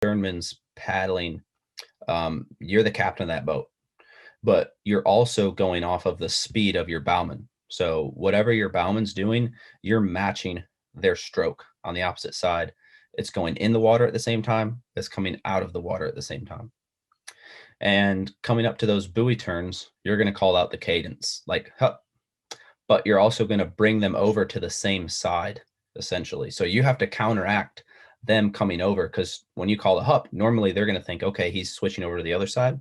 sternman's paddling, you're the captain of that boat, but you're also going off of the speed of your bowman. So whatever your bowman's doing, you're matching their stroke on the opposite side. It's going in the water at the same time. It's coming out of the water at the same time. And coming up to those buoy turns, you're going to call out the cadence, like, hup, but you're also going to bring them over to the same side, essentially. So you have to counteract them coming over, because when you call a hup, normally they're going to think, okay, he's switching over to the other side.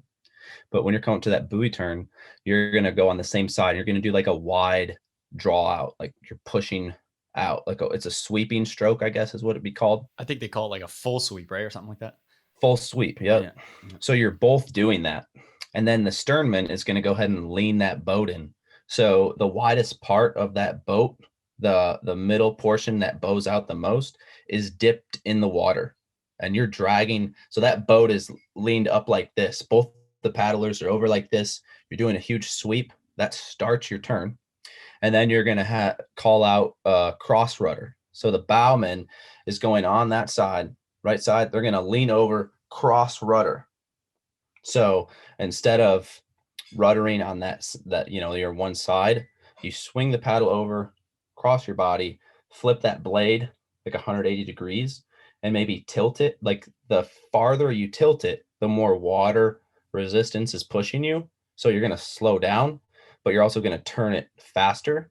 But when you're coming to that buoy turn, you're going to go on the same side. You're going to do like a wide draw out, like you're pushing out, like it's a sweeping stroke, I guess is what it'd be called. I think they call it like a full sweep, right? Or something like that. Full sweep. Yep. Yeah. So you're both doing that. And then the sternman is going to go ahead and lean that boat in. So the widest part of that boat, the middle portion that bows out the most, is dipped in the water. And you're dragging. So that boat is leaned up like this. Both the paddlers are over like this. You're doing a huge sweep. That starts your turn. And then you're going to call out cross rudder. So the bowman is going on that side, right side. They're going to lean over, cross rudder. So instead of ruddering on that, your one side, you swing the paddle over, cross your body, flip that blade like 180 degrees, and maybe tilt it. Like the farther you tilt it, the more water resistance is pushing you. So you're going to slow down, but you're also going to turn it faster.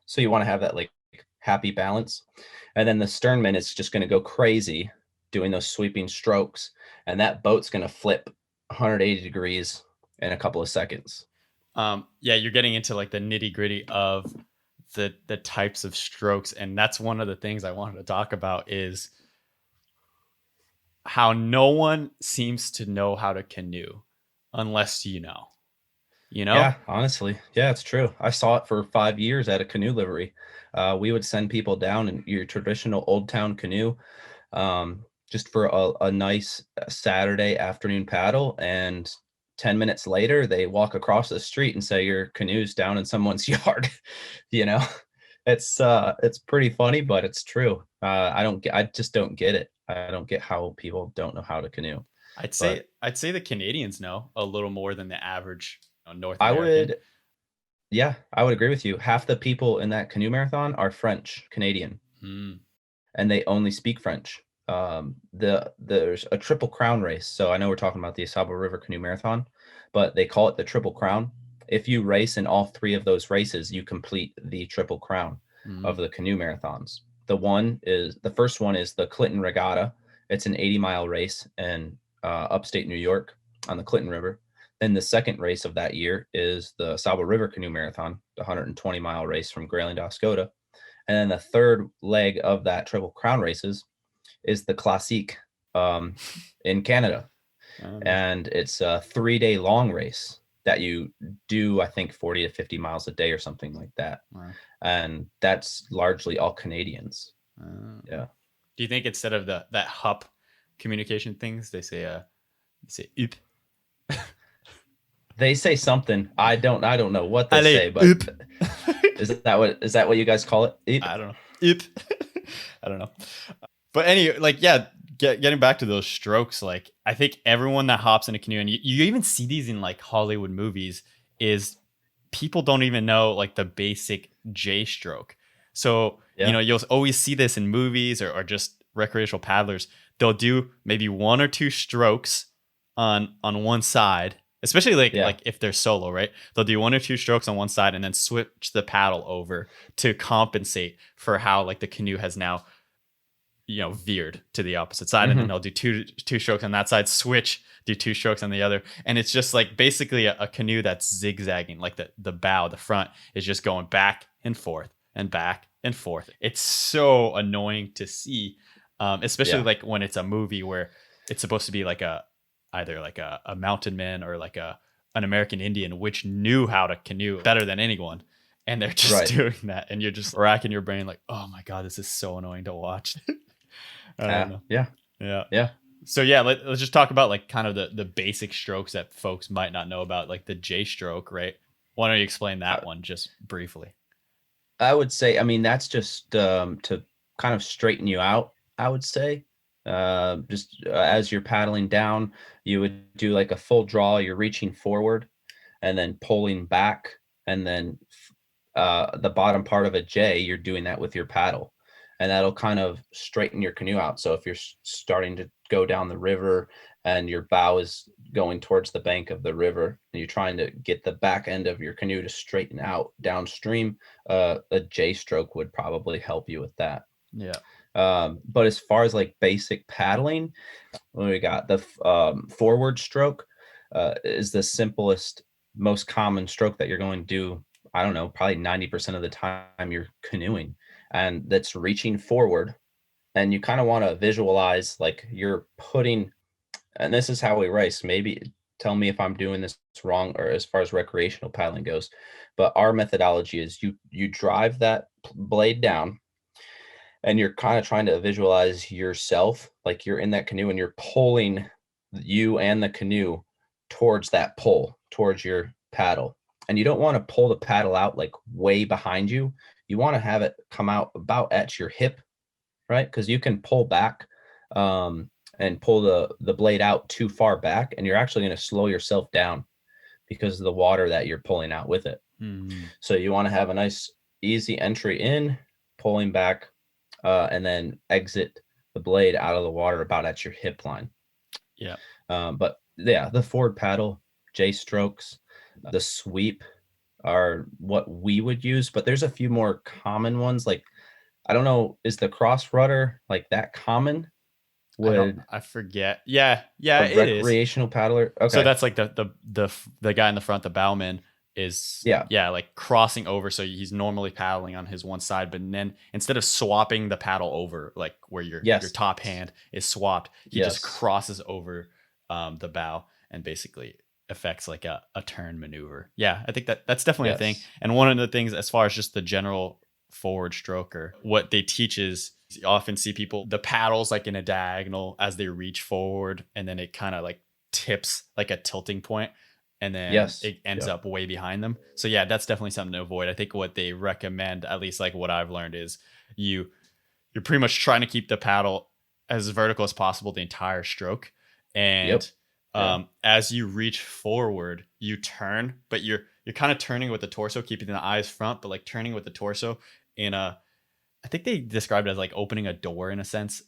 So you want to have that like happy balance. And then the sternman is just going to go crazy doing those sweeping strokes, and that boat's going to flip 180 degrees in a couple of seconds. Yeah, you're getting into like the nitty gritty of the types of strokes. And that's one of the things I wanted to talk about, is how no one seems to know how to canoe unless you know. Yeah, honestly. Yeah, it's true. I saw it for 5 years at a canoe livery. We would send people down in your traditional Old Town canoe, just for a nice Saturday afternoon paddle. And 10 minutes later, they walk across the street and say your canoe's down in someone's yard. It's pretty funny, but it's true. I just don't get it. I don't get how people don't know how to canoe. I'd say the Canadians know a little more than the average North American. I would agree with you. Half the people in that canoe marathon are French Canadian, and they only speak French. There's a Triple Crown race. So I know we're talking about the AuSable River Canoe Marathon, but they call it the Triple Crown. If you race in all 3 of those races, you complete the Triple Crown of the canoe marathons. The first one is the Clinton Regatta. It's an 80-mile race in upstate New York on the Clinton River. Then the second race of that year is the AuSable River Canoe Marathon, the 120-mile race from Grayling to Oscoda. And then the third leg of that Triple Crown races is the 𝐏𝐨𝐝𝐿 in Canada. And it's a 3-day long race that you do, I think, 40 to 50 miles a day or something like that. Wow. And that's largely all Canadians. Yeah. Do you think instead of that hup communication things, they say oop? They say something. I don't know what they say, but is that what you guys call it? Oop? I don't know. Oop. I don't know. But anyway, like, yeah, getting back to those strokes, like, I think everyone that hops in a canoe, and you even see these in like Hollywood movies, is people don't even know like the basic J stroke. So, you'll always see this in movies or just recreational paddlers. They'll do maybe 1 or 2 strokes on one side, especially like if they're solo, right? They'll do 1 or 2 strokes on one side and then switch the paddle over to compensate for how like the canoe has now veered to the opposite side. And then they'll do two strokes on that side, switch, do 2 strokes on the other. And it's just like basically a canoe that's zigzagging, like the bow, the front is just going back and forth and back and forth. It's so annoying to see, especially like when it's a movie where it's supposed to be like either like a mountain man or like an American Indian, which knew how to canoe better than anyone. And they're just doing that. And you're just racking your brain like, oh my God, this is so annoying to watch. I don't know. Yeah. So yeah, let's just talk about like kind of the basic strokes that folks might not know about, like the J stroke, right? Why don't you explain that one just briefly? I would say, that's just to kind of straighten you out, I would say. Just as you're paddling down, you would do like a full draw. You're reaching forward and then pulling back, and then the bottom part of a J, you're doing that with your paddle, and that'll kind of straighten your canoe out. So if you're starting to go down the river and your bow is going towards the bank of the river and you're trying to get the back end of your canoe to straighten out downstream, a J stroke would probably help you with that. Yeah. But as far as like basic paddling, we got the forward stroke is the simplest, most common stroke that you're going to do. I don't know, probably 90% of the time you're canoeing, and that's reaching forward. And you kind of want to visualize like you're putting, and this is how we race. Maybe tell me if I'm doing this wrong or as far as recreational paddling goes. But our methodology is you drive that blade down, and you're kind of trying to visualize yourself like you're in that canoe and you're pulling you and the canoe towards that pull, towards your paddle. And you don't want to pull the paddle out like way behind you. You want to have it come out about at your hip, right? Because you can pull back and pull the blade out too far back, and you're actually going to slow yourself down because of the water that you're pulling out with it. So you want to have a nice easy entry in, pulling back, and then exit the blade out of the water about at your hip line. Yeah. But yeah, the forward paddle, J strokes, the sweep are what we would use, but there's a few more common ones. Like, I don't know, is the cross rudder like that common? I forget. Yeah, it recreational is. Paddler. Okay. So that's like the guy in the front, the bowman, is like crossing over. So he's normally paddling on his one side, but then instead of swapping the paddle over, like where your top hand is swapped, he just crosses over the bow and basically affects like a turn maneuver. Yeah, I think that's definitely a thing. And one of the things as far as just the general forward stroker, what they teach is you often see people, the paddles like in a diagonal as they reach forward, and then it kind of like tips like a tilting point, and then it ends up way behind them. So yeah, that's definitely something to avoid. I think what they recommend, at least like what I've learned, is you're pretty much trying to keep the paddle as vertical as possible the entire stroke. And as you reach forward, you turn, but you're kind of turning with the torso, keeping the eyes front, but like turning with the torso in I think they described it as like opening a door in a sense,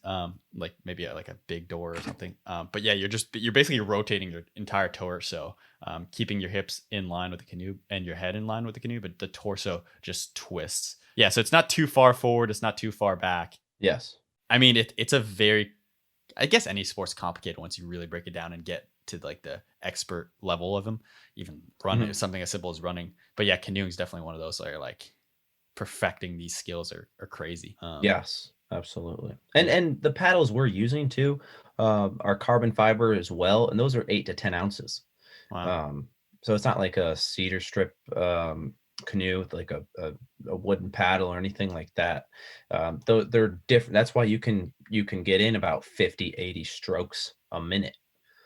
like maybe like a big door or something. But yeah, you're basically rotating your entire torso, keeping your hips in line with the canoe and your head in line with the canoe, but the torso just twists. Yeah, so it's not too far forward, it's not too far back. Yes. I mean, it's a very, I guess any sport's complicated once you really break it down and get to like the expert level of them. Even running, something as simple as running. But yeah, canoeing is definitely one of those that are like perfecting these skills are crazy. Yes, absolutely. And the paddles we're using too are carbon fiber as well, and those are 8 to 10 ounces. Wow. So it's not like a cedar strip canoe with like a wooden paddle or anything like that. Though they're different. That's why you can get in about 50-80 strokes a minute.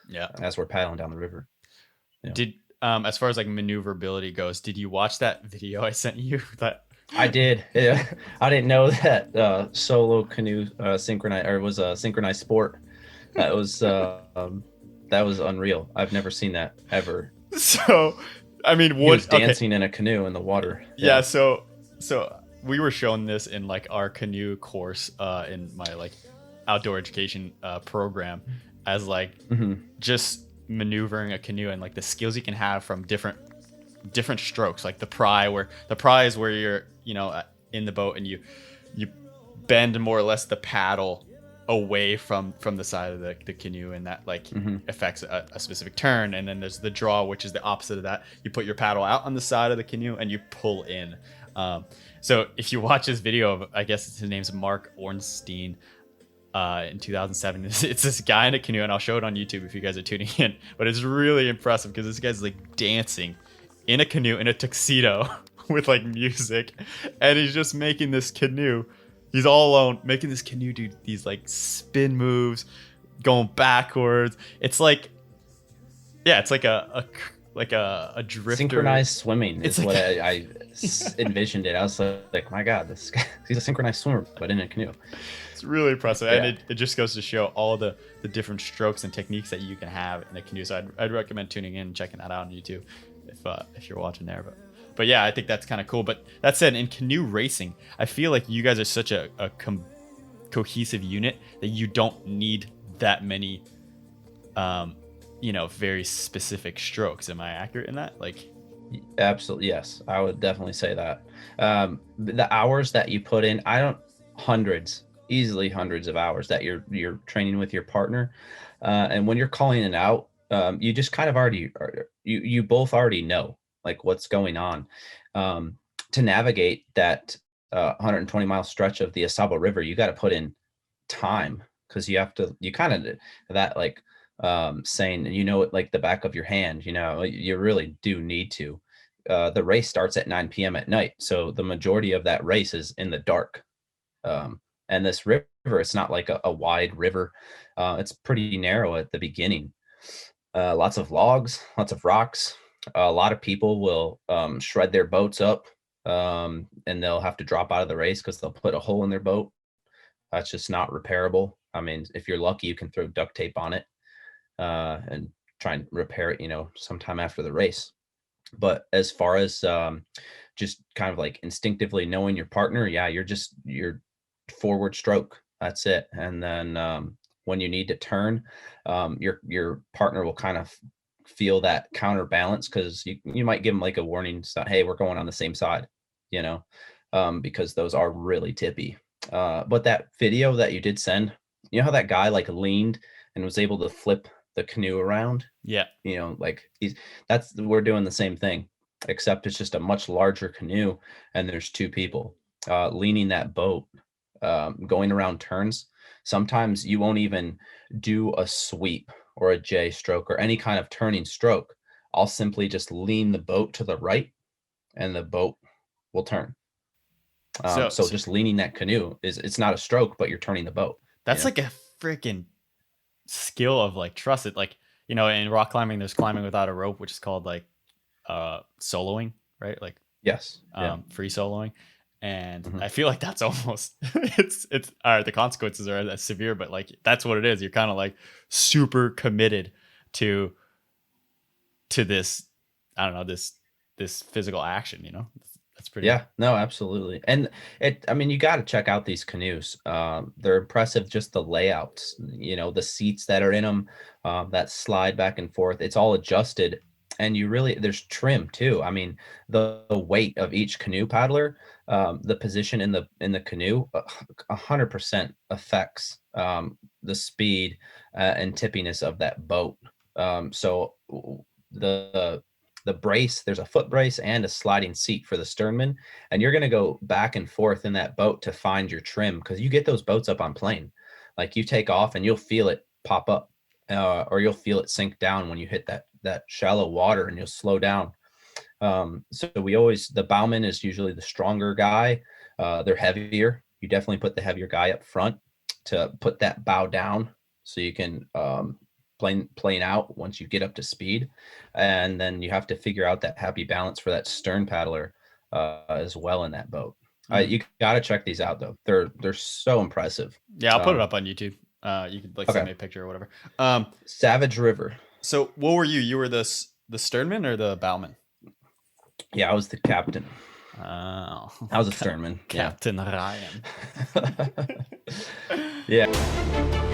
Yeah, as we're paddling down the river. Did as far as like maneuverability goes, did you watch that video I sent you? That I did. Yeah, I didn't know that solo canoe synchronized or was a synchronized sport. That was unreal. I've never seen that ever. So, I mean, he was dancing in a canoe in the water. Yeah. So we were shown this in like our canoe course in my like outdoor education program, as like just maneuvering a canoe and like the skills you can have from different strokes, like the pry is where you're in the boat and you bend more or less the paddle away from the side of the canoe, and that like affects a specific turn. And then there's the draw, which is the opposite of that. You put your paddle out on the side of the canoe and you pull in. So if you watch this video of, I guess his name's Mark Ornstein, in 2007, it's this guy in a canoe, and I'll show it on YouTube if you guys are tuning in, but it's really impressive because this guy's like dancing in a canoe in a tuxedo with like music, and he's just making this canoe, he's all alone making this canoe do these like spin moves, going backwards. It's like, yeah, it's like a like a drifter. Synchronized swimming It's is like what I envisioned it. I was like, my God, this guy, he's a synchronized swimmer, but in a canoe. It's really impressive, Yeah. and it just goes to show all the different strokes and techniques that you can have in a canoe. So I'd recommend tuning in and checking that out on YouTube if you're watching there. But yeah, I think that's kind of cool. But that said, in canoe racing, I feel like you guys are such a cohesive unit that you don't need that many, very specific strokes. Am I accurate in that? Like, Absolutely, yes. I would definitely say that. The hours that you put in, easily hundreds of hours that you're training with your partner, and when you're calling it out, you just kind of you both already know like what's going on. To navigate that 120-mile stretch of the AuSable River, you got to put in time, because you kind of that like saying, it like the back of your hand, you really do need to. The race starts at 9 p.m. at night, so the majority of that race is in the dark. And this river, it's not like a wide river. It's pretty narrow at the beginning. Lots of logs, lots of rocks. A lot of people will shred their boats up, and they'll have to drop out of the race because they'll put a hole in their boat. That's just not repairable. I mean, if you're lucky, you can throw duct tape on it and try and repair it, sometime after the race. But as far as just kind of like instinctively knowing your partner, yeah, you're forward stroke. That's it. And then when you need to turn, your partner will kind of feel that counterbalance, because you might give them like a warning, hey, we're going on the same side, because those are really tippy. But that video that you did send, how that guy like leaned and was able to flip the canoe around? yeah, Like we're doing the same thing, except it's just a much larger canoe, and there's two people leaning that boat, going around turns. Sometimes you won't even do a sweep or a J stroke or any kind of turning stroke. I'll simply just lean the boat to the right, and the boat will turn. So just leaning that canoe it's not a stroke, but you're turning the boat. That's like a freaking skill of like trust it. Like, in rock climbing, there's climbing without a rope, which is called like soloing, right? Like, yes, free soloing. And I feel like that's almost it's all right. The consequences are as severe, but like that's what it is. You're kind of like super committed to this. I don't know, this physical action. That's pretty. Yeah, no, absolutely. And you got to check out these canoes. They're impressive. Just the layouts, the seats that are in them, that slide back and forth. It's all adjusted, and there's trim too. I mean, the weight of each canoe paddler, the position in the canoe, 100% affects the speed and tippiness of that boat. So the brace, there's a foot brace and a sliding seat for the sternman, and you're going to go back and forth in that boat to find your trim, because you get those boats up on plane, like you take off and you'll feel it pop up, or you'll feel it sink down when you hit that shallow water, and you'll slow down. So the bowman is usually the stronger guy. They're heavier. You definitely put the heavier guy up front to put that bow down, so you can plane out once you get up to speed. And then you have to figure out that happy balance for that stern paddler as well in that boat. You got to check these out though. They're so impressive. Yeah, I'll put it up on YouTube. You could like send me a picture or whatever. Savage River. So what were you? You were the sternman or the bowman? Yeah, I was the captain. Oh, I was a sternman. Captain Ryan. Yeah.